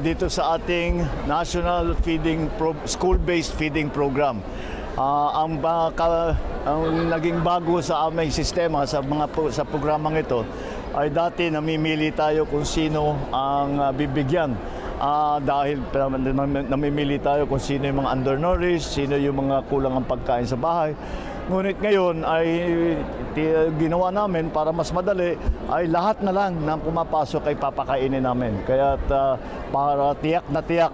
dito sa ating National School-Based Feeding Program. Ang naging bago sa aming sistema sa programang ito ay dati namimili tayo kung sino ang bibigyan. Dahil namimili tayo kung sino yung mga undernourished, sino yung mga kulang ang pagkain sa bahay. Ngunit ngayon ay ginawa namin para mas madali ay lahat na lang ng pumapasok ay papakainin namin. Kaya para tiyak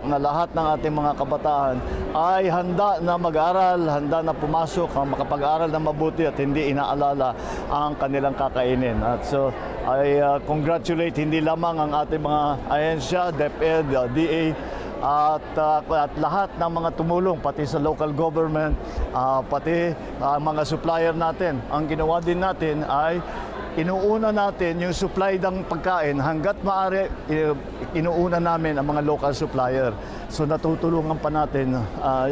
na lahat ng ating mga kabataan ay handa na mag-aral, handa na pumasok, makapag-aral na mabuti at hindi inaalala ang kanilang kakainin. At so I congratulate hindi lamang ang ating mga ahensya, DepEd, DA, at lahat ng mga tumulong, pati sa local government, pati mga supplier natin. Ang ginawa din natin ay inuuna natin yung supply ng pagkain hanggat maaari, inuuna namin ang mga local supplier. So natutulungan pa natin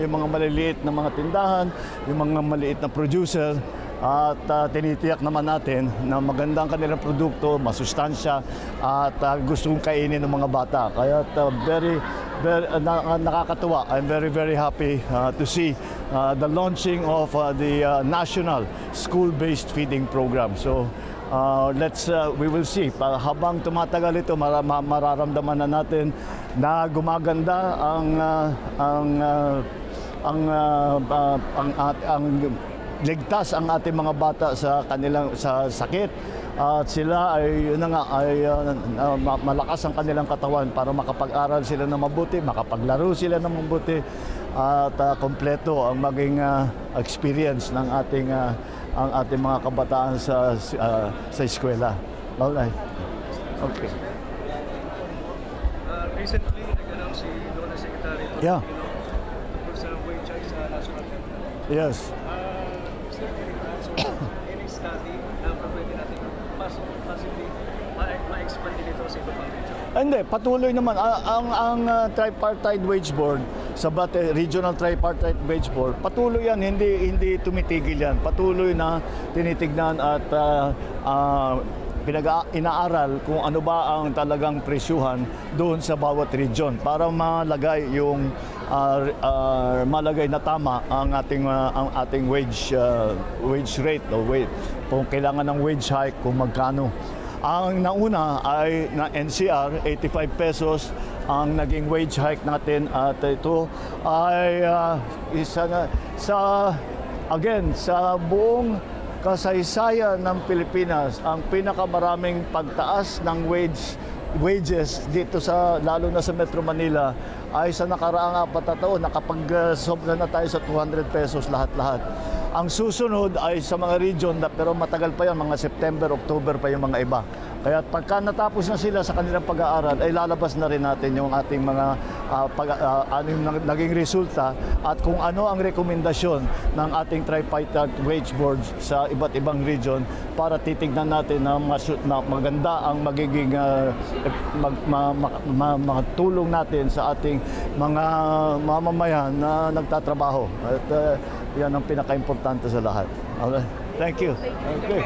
yung mga maliliit na mga tindahan, yung mga maliit na producer, at tinitiyak naman natin na magandang kanilang produkto, masustansya at gustong kainin ng mga bata. Kaya very nakakatuwa. I'm very happy to see the launching of the National School-Based Feeding Program. So we will see. Habang tumatagal ito, mararamdaman na natin na gumaganda ang ligtas ang ating mga bata sa kanilang sakit. At sila ay malakas ang kanilang katawan para makapag-aral sila ng mabuti, makapaglaro sila ng mabuti, at kompleto ang maging experience ng ang ating mga kabataan sa eskwela. Alright. Okay. Recently, nag-announce si Lona Secretary Yeah. tungkol sa wage hike sa national government. Yes. Any study na pwede natin possibly ma-expand dito sa iba pang region? Hindi, patuloy naman. Ang Tripartite Wage Board, sa Regional Tripartite Wage Board, patuloy yan, hindi tumitigil yan. Patuloy na tinitignan at inaaral kung ano ba ang talagang presyuhan doon sa bawat region para malagay na tama ang ating wage rate o kung kailangan ng wage hike, kung magkano. Ang nauna ay na NCR, 85 pesos ang naging wage hike natin, at ito ay isa sa buong kasaysayan ng Pilipinas, ang pinakamaraming pagtaas ng wages dito lalo na sa Metro Manila ay sa nakaraang 4 na taon, nakapag-sobra na tayo sa 200 pesos lahat-lahat. Ang susunod ay sa mga region, pero matagal pa yan, mga September, October pa yung mga iba. Kaya pagka natapos na sila sa kanilang pag-aaral, ay lalabas na rin natin yung ating mga naging resulta at kung ano ang rekomendasyon ng ating Tripartite Wage Board sa iba't ibang region para titignan natin na maganda ang magiging tulong natin sa ating mga mamamayan na nagtatrabaho. At yan ang pinaka-importante sa lahat. Okay. Thank you. Okay.